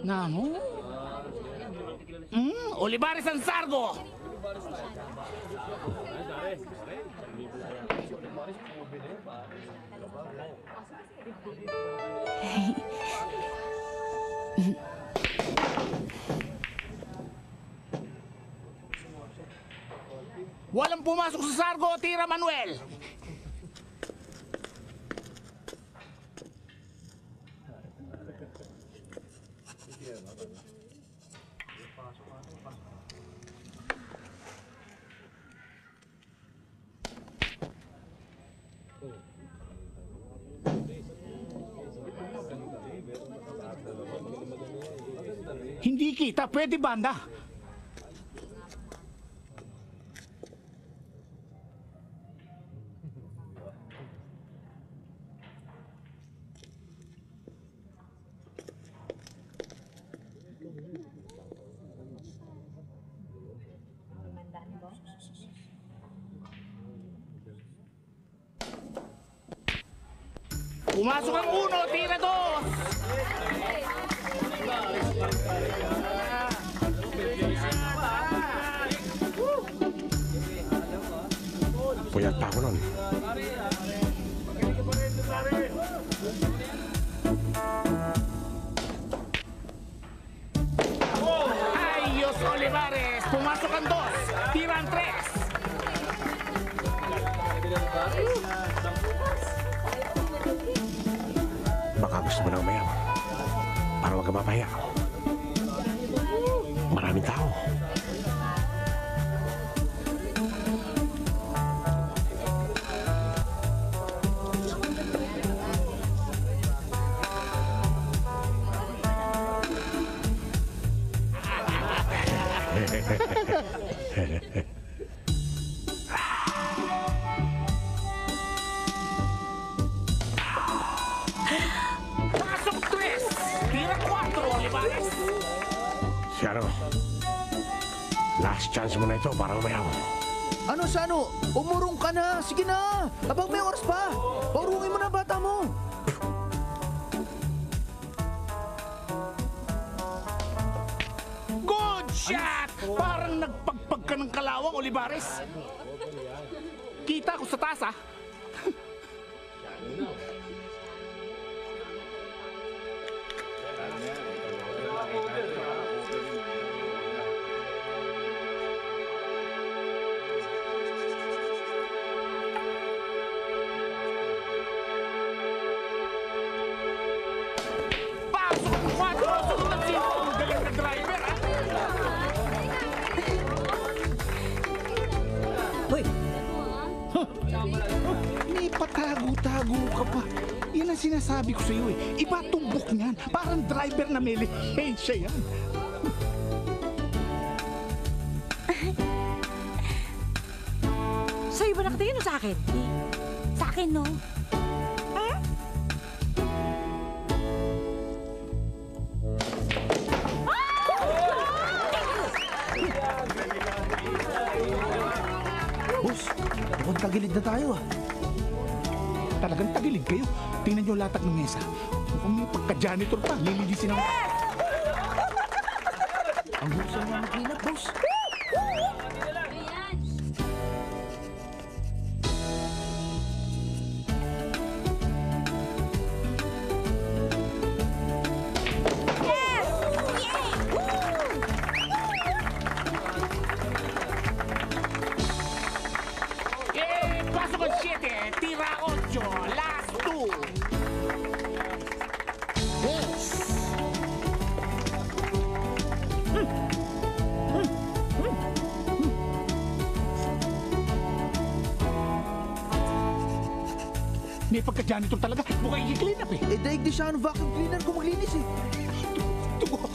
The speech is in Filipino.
Namo? Olivares ang Sargo! Walang pumasok sa Sargo, tira Manuel! Hindi kita, pwede banda. Pumasok ang uno, tira dos! Puyat pa ako nun. Ayos Olivares! Pumasok ang dos! Tira ang tres! Baka gusto mo na umayaw para wag ka mapahiya. Maraming tao. Pasok tres! Tira 4, Olivares! Siano, last chance mo na ito para umayaw. Ano, Sano? Umurong ka na. Sige na. Abang may oras pa. Paurungin mo na bata mo. Good shot! Parang nagpagpag ka ng kalawang, Olivares. Kita ko sa tasa. Pasok ang 4, sunod ang 5. Ang galing na driver, ha? Hoy, May patago-tago ka pa. Yan ang sinasabi ko sa iyo eh. Iba tumbok niyan. Parang driver na may lihensya yan. Sa'yo ba nakatingin o sa akin? Sa akin, no? boss. Mukhang tagilid na tayo ah. Talagang tagilid kayo. Tingnan niyo latag ng mesa. Mukhang may pagka-janitor pa. Lilinisin ang... Ang gusto naman mag-clean up, boss. Pasok ang 7, tira 8, last 2. Yes. May pagka-janitor talaga. Mukhang i-clean up eh. Eh, daig di siya ang vacuum cleaner kung maglinis eh. Tugo.